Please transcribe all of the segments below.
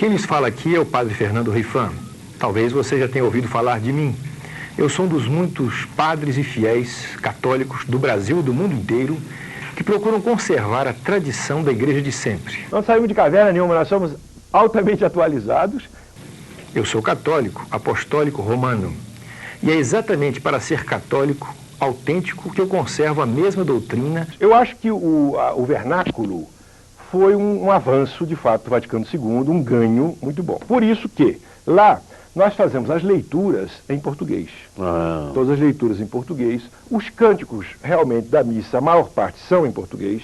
Quem lhes fala aqui é o padre Fernando Rifan. Talvez você já tenha ouvido falar de mim. Eu sou um dos muitos padres e fiéis católicos do Brasil e do mundo inteiro que procuram conservar a tradição da igreja de sempre. Não saímos de caverna nenhuma, nós somos altamente atualizados. Eu sou católico, apostólico romano. E é exatamente para ser católico autêntico que eu conservo a mesma doutrina. Eu acho que o vernáculo foi um avanço, de fato, do Vaticano II, um ganho muito bom. Por isso que lá nós fazemos as leituras em português. Todas as leituras em português. Os cânticos, realmente, da missa, a maior parte são em português.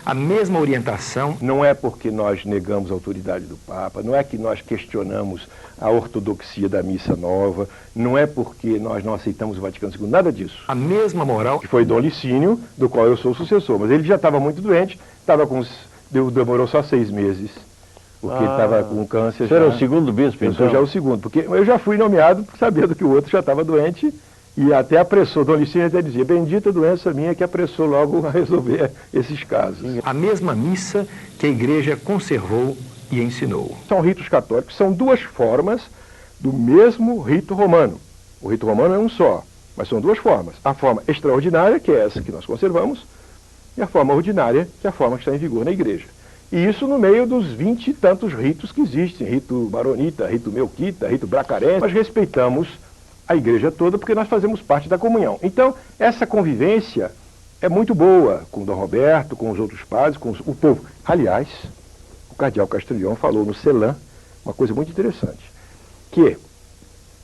A mesma orientação. Não é porque nós negamos a autoridade do Papa, não é que nós questionamos a ortodoxia da missa nova, não é porque nós não aceitamos o Vaticano II, nada disso. A mesma moral. Que foi Dom Licínio, do qual eu sou o sucessor, mas ele já estava muito doente, demorou só 6 meses. Porque ele estava com câncer. Você era o segundo bispo, então? Eu sou já o segundo, porque eu já fui nomeado sabendo que o outro já estava doente e até apressou. Dom Licínio até dizia, bendita doença minha que apressou logo a resolver esses casos. A mesma missa que a igreja conservou e ensinou. São ritos católicos, são duas formas do mesmo rito romano. O rito romano é um só, mas são duas formas. A forma extraordinária, que é essa que nós conservamos, e a forma ordinária, que é a forma que está em vigor na igreja. E isso no meio dos 20 e tantos ritos que existem, rito maronita, rito melquita, rito bracarense. Nós respeitamos a igreja toda porque nós fazemos parte da comunhão. Então, essa convivência é muito boa com Dom Roberto, com os outros padres, com o povo. Aliás, o cardeal Castrillon falou no Celan uma coisa muito interessante, que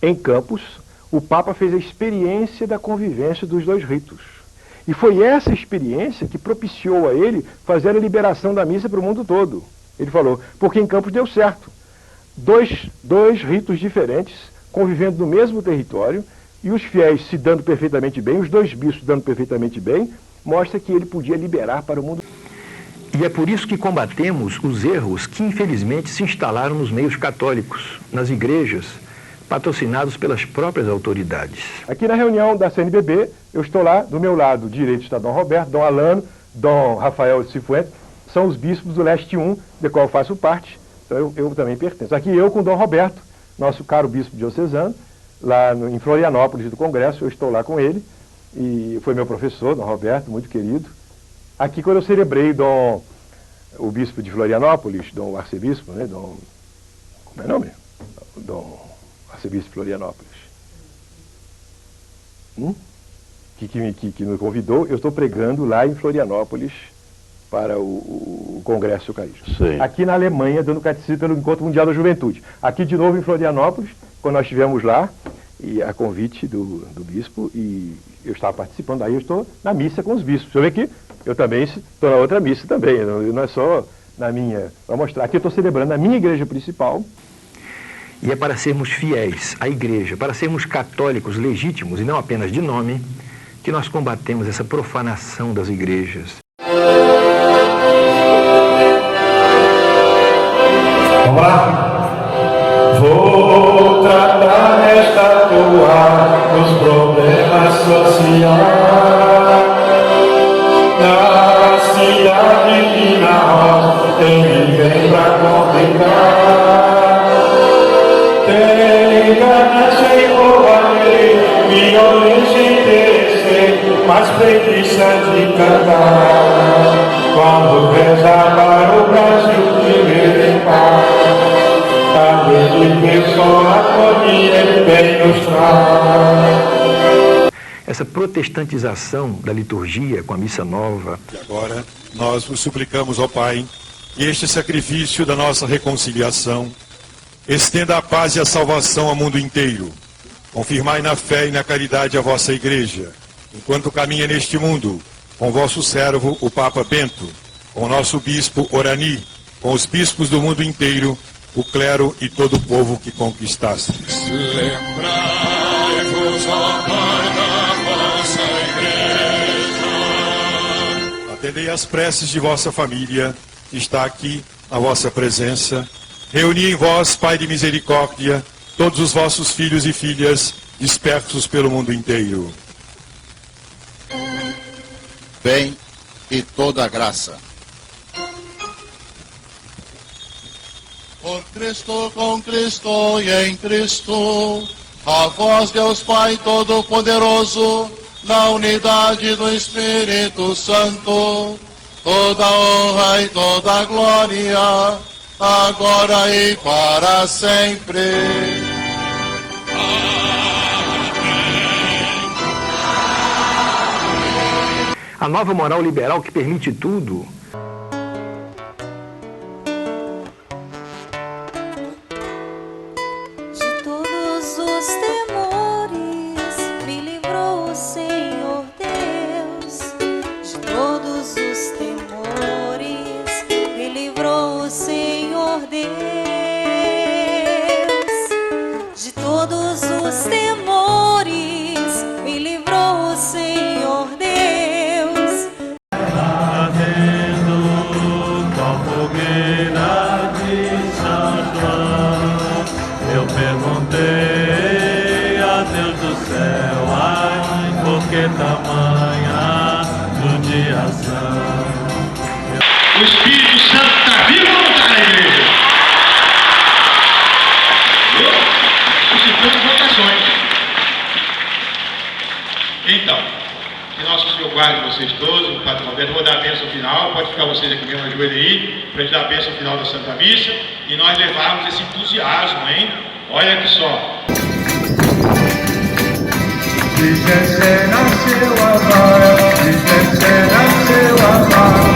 em Campos o Papa fez a experiência da convivência dos dois ritos. E foi essa experiência que propiciou a ele fazer a liberação da missa para o mundo todo. Ele falou, porque em Campos deu certo. Dois ritos diferentes, convivendo no mesmo território, e os fiéis se dando perfeitamente bem, os dois bispos dando perfeitamente bem, mostra que ele podia liberar para o mundo. E é por isso que combatemos os erros que infelizmente se instalaram nos meios católicos, nas igrejas, patrocinados pelas próprias autoridades. Aqui na reunião da CNBB, eu estou lá, do meu lado direito está Dom Roberto, Dom Alano, Dom Rafael de Cifuentes, são os bispos do Leste 1, de qual eu faço parte, então eu também pertenço. Aqui eu com Dom Roberto, nosso caro bispo diocesano, lá em Florianópolis do Congresso, eu estou lá com ele, e foi meu professor, Dom Roberto, muito querido. Aqui quando eu celebrei o bispo de Florianópolis, Dom Arcebispo, né, como é o nome? Dom Arcebispo de Florianópolis, que me convidou, eu estou pregando lá em Florianópolis para o Congresso Eucarístico. Sim. Aqui na Alemanha, dando catecismo pelo Encontro Mundial da Juventude. Aqui de novo em Florianópolis, quando nós estivemos lá, e a convite do bispo, e eu estava participando, aí eu estou na missa com os bispos. Você vê que eu também estou na outra missa também, não é só na minha, para mostrar. Aqui eu estou celebrando na minha igreja principal. E é para sermos fiéis à igreja, para sermos católicos legítimos e não apenas de nome, que nós combatemos essa profanação das igrejas. Vamos lá? Vou tratar esta tua dos problemas sociais da cidade que na roça tem ninguém pra complicar. Tem ganância e roubalheira, violência e interesseiro, mas preguiça de cantar. Quando reza para o Brasil viver em paz, a rede pessoa acolhida bem nos traz. Essa protestantização da liturgia com a missa nova. E agora nós vos suplicamos, ó Pai, que este sacrifício da nossa reconciliação estenda a paz e a salvação ao mundo inteiro. Confirmai na fé e na caridade a vossa Igreja, enquanto caminha neste mundo, com vosso servo, o Papa Bento, com o nosso bispo Orani, com os bispos do mundo inteiro, o clero e todo o povo que conquistastes. Lembrai-vos, ó Pai, da vossa Igreja. Atendei às preces de vossa família, que está aqui na vossa presença. Reuni em vós, Pai de misericórdia, todos os vossos filhos e filhas dispersos pelo mundo inteiro. Bem e toda graça. Por Cristo, com Cristo e em Cristo, a vós, Deus Pai Todo-Poderoso, na unidade do Espírito Santo, toda honra e toda glória, agora e para sempre. A nova moral liberal que permite tudo. De todos os temores me livrou o Senhor Deus. De todos os temores me livrou o Senhor Deus. De todos os temores me livrou o Senhor Deus. Eu perguntei a Deus do céu, ai, por que tamanha judiação? O Espírito Santo está vivo ou não está na igreja? Suscitando vocações. Então, que nosso Senhor guarde vocês todos. O Padre Roberto, vou dar a bênção final. Pode ficar vocês aqui mesmo, ajoelha aí, para a gente dar a bênção final da Santa Missa e nós levarmos esse entusiasmo, hein? Olha aqui só. De Jessé nasceu a vara, de Jessé nasceu a vara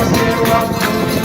nasceu a cruz,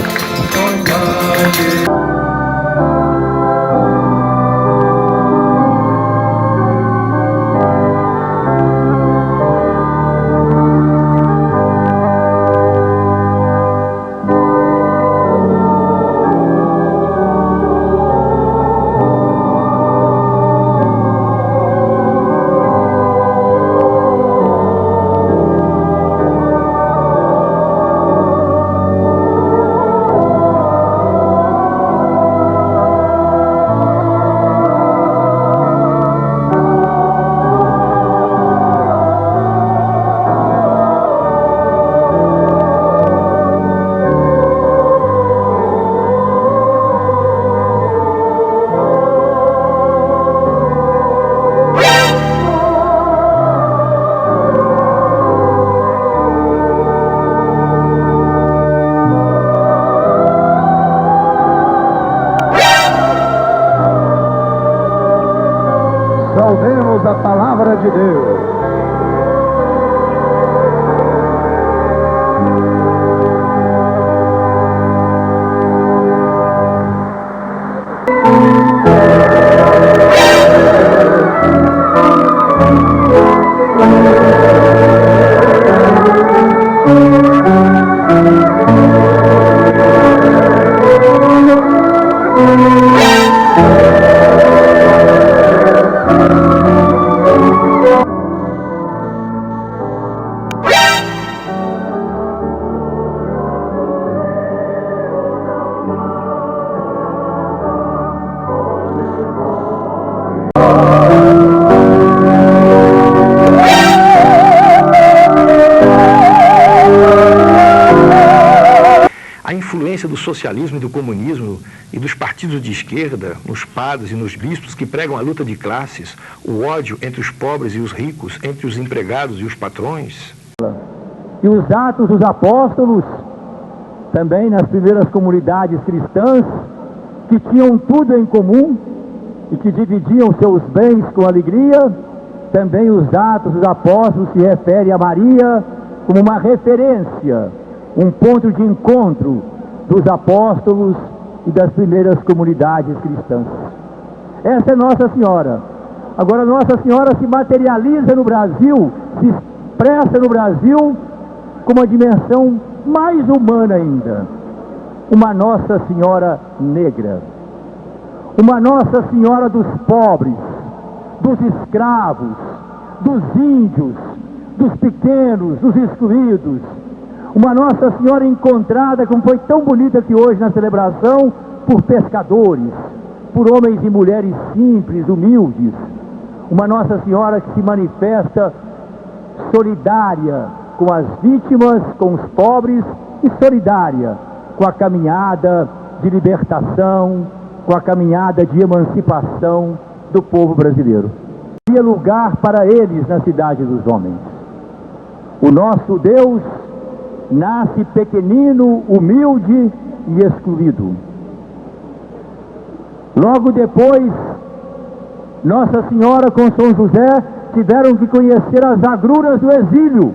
Saudemos a palavra de Deus. A influência do socialismo e do comunismo e dos partidos de esquerda, nos padres e nos bispos que pregam a luta de classes, o ódio entre os pobres e os ricos, entre os empregados e os patrões. E os Atos dos Apóstolos, também nas primeiras comunidades cristãs, que tinham tudo em comum e que dividiam seus bens com alegria, também os Atos dos Apóstolos se referem a Maria como uma referência, um ponto de encontro dos apóstolos e das primeiras comunidades cristãs. Essa é Nossa Senhora. Agora, Nossa Senhora se materializa no Brasil, se expressa no Brasil com uma dimensão mais humana ainda. Uma Nossa Senhora negra. Uma Nossa Senhora dos pobres, dos escravos, dos índios, dos pequenos, dos excluídos. Uma Nossa Senhora encontrada, como foi tão bonita aqui hoje na celebração, por pescadores, por homens e mulheres simples, humildes. Uma Nossa Senhora que se manifesta solidária com as vítimas, com os pobres, e solidária com a caminhada de libertação, com a caminhada de emancipação do povo brasileiro. Havia lugar para eles na cidade dos homens. O nosso Deus nasce pequenino, humilde e excluído. Logo depois, Nossa Senhora com São José tiveram que conhecer as agruras do exílio,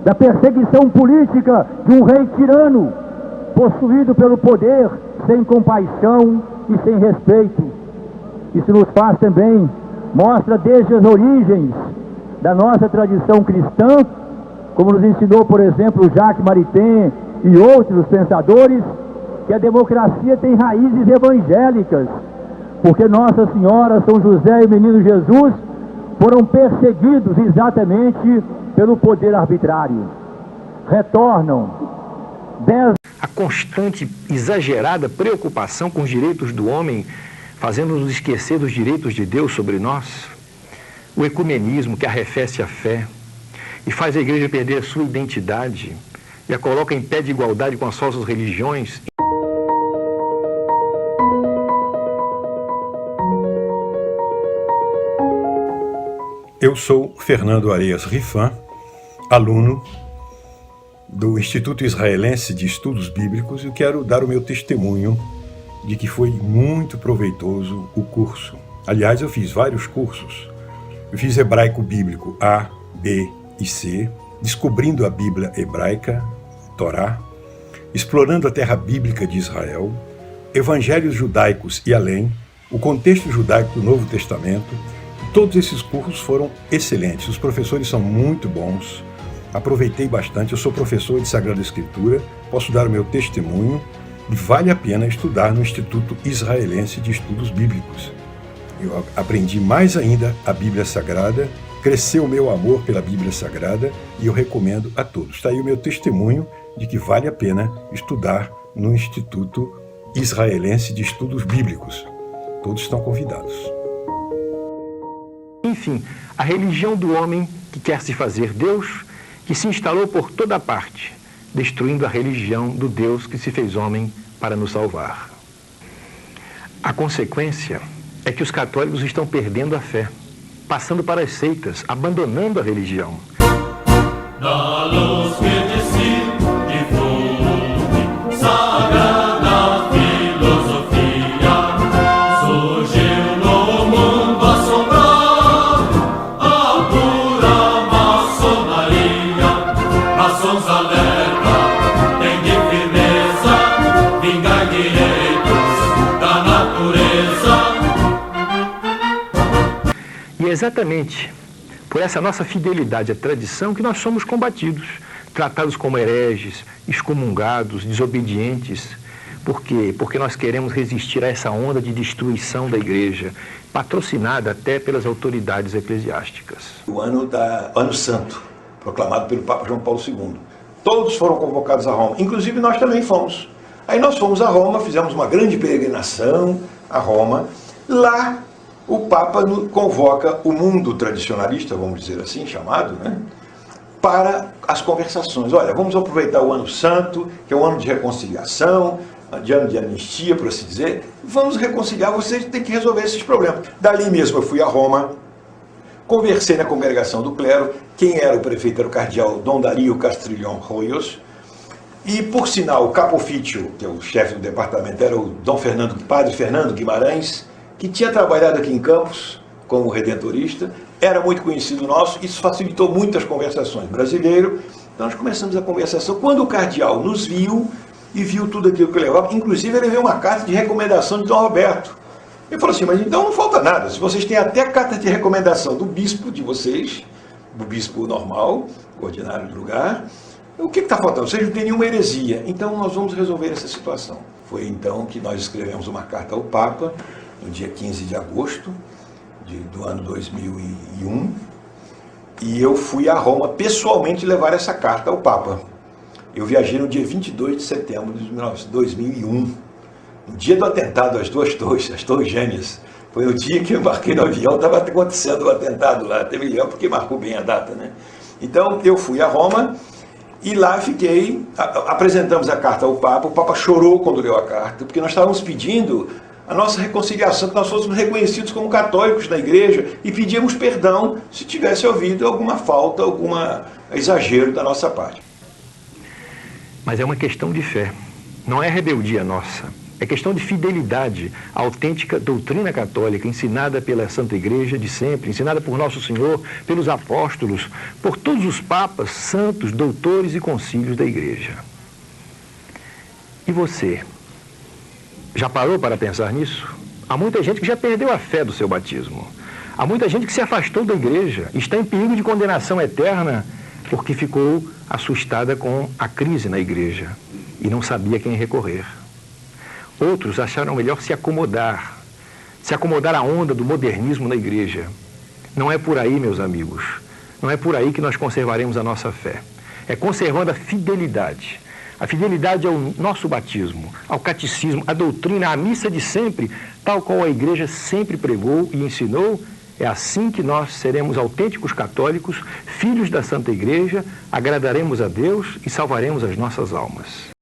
da perseguição política de um rei tirano, possuído pelo poder, sem compaixão e sem respeito. Isso nos faz também, mostra desde as origens da nossa tradição cristã, como nos ensinou, por exemplo, Jacques Maritain e outros pensadores, que a democracia tem raízes evangélicas, porque Nossa Senhora, São José e o Menino Jesus foram perseguidos exatamente pelo poder arbitrário. Retornam. A constante, exagerada preocupação com os direitos do homem, fazendo-nos esquecer dos direitos de Deus sobre nós. O ecumenismo que arrefece a fé e faz a igreja perder a sua identidade e a coloca em pé de igualdade com as falsas religiões. Eu sou Fernando Areias Rifan, aluno do Instituto Israelense de Estudos Bíblicos, e eu quero dar o meu testemunho de que foi muito proveitoso o curso. Aliás, eu fiz vários cursos. Eu fiz hebraico bíblico A, B e C, descobrindo a Bíblia hebraica, Torá, explorando a terra bíblica de Israel, evangelhos judaicos e além, o contexto judaico do Novo Testamento. Todos esses cursos foram excelentes, os professores são muito bons, aproveitei bastante. Eu sou professor de Sagrada Escritura, posso dar o meu testemunho e vale a pena estudar no Instituto Israelense de Estudos Bíblicos. Eu aprendi mais ainda a Bíblia Sagrada, cresceu o meu amor pela Bíblia Sagrada e eu recomendo a todos. Está aí o meu testemunho de que vale a pena estudar no Instituto Israelense de Estudos Bíblicos. Todos estão convidados. Enfim, a religião do homem que quer se fazer Deus, que se instalou por toda parte, destruindo a religião do Deus que se fez homem para nos salvar. A consequência é que os católicos estão perdendo a fé, passando para as seitas, abandonando a religião. Da luz que desci de sagrada filosofia, surgiu no mundo assombrar a pura maçonaria. Maçons alerta, tem de firmeza, vingar direitos da natureza. E é exatamente por essa nossa fidelidade à tradição que nós somos combatidos, tratados como hereges, excomungados, desobedientes. Por quê? Porque nós queremos resistir a essa onda de destruição da igreja, patrocinada até pelas autoridades eclesiásticas. O ano santo, proclamado pelo Papa João Paulo II. Todos foram convocados a Roma, inclusive nós também fomos. Aí nós fomos a Roma, fizemos uma grande peregrinação a Roma. Lá o Papa convoca o mundo tradicionalista, vamos dizer assim, chamado, né, para as conversações. Olha, vamos aproveitar o ano santo, que é um ano de reconciliação, de ano de anistia, por assim dizer. Vamos reconciliar, vocês têm que resolver esses problemas. Dali mesmo eu fui a Roma, conversei na congregação do clero. Quem era o prefeito era o cardeal Dom Dario Castrilhon Royos, e por sinal o capofício, que é o chefe do departamento, era o Padre Fernando Guimarães, que tinha trabalhado aqui em Campos como redentorista, era muito conhecido nosso. Isso facilitou muito as conversações. Brasileiro, então nós começamos a conversação. Quando o cardeal nos viu e viu tudo aquilo que eu levava, inclusive ele veio uma carta de recomendação de Dom Roberto. Ele falou assim: mas então não falta nada, se vocês têm até a carta de recomendação do bispo de vocês, do bispo normal, ordinário do lugar, o que está faltando? Vocês não têm nenhuma heresia, então nós vamos resolver essa situação. Foi então que nós escrevemos uma carta ao Papa, no dia 15 de agosto do ano 2001, e eu fui a Roma pessoalmente levar essa carta ao Papa. Eu viajei no dia 22 de setembro de 2001, no dia do atentado às duas torres, as Torres Gêmeas. Foi o dia que eu embarquei no avião, estava acontecendo o atentado lá, até me lembro porque marcou bem a data, né? Então eu fui a Roma E lá fiquei, apresentamos a carta ao Papa, o Papa chorou quando leu a carta, porque nós estávamos pedindo a nossa reconciliação, que nós fôssemos reconhecidos como católicos na igreja e pedíamos perdão se tivesse havido alguma falta, algum exagero da nossa parte. Mas é uma questão de fé, não é rebeldia nossa. É questão de fidelidade à autêntica doutrina católica ensinada pela Santa Igreja de sempre, ensinada por Nosso Senhor, pelos apóstolos, por todos os papas, santos, doutores e concílios da Igreja. E você, já parou para pensar nisso? Há muita gente que já perdeu a fé do seu batismo. Há muita gente que se afastou da Igreja, está em perigo de condenação eterna porque ficou assustada com a crise na Igreja e não sabia a quem recorrer. Outros acharam melhor se acomodar à onda do modernismo na igreja. Não é por aí, meus amigos. Não é por aí que nós conservaremos a nossa fé. É conservando a fidelidade. A fidelidade ao nosso batismo, ao catecismo, à doutrina, à missa de sempre, tal qual a igreja sempre pregou e ensinou. É assim que nós seremos autênticos católicos, filhos da Santa Igreja, agradaremos a Deus e salvaremos as nossas almas.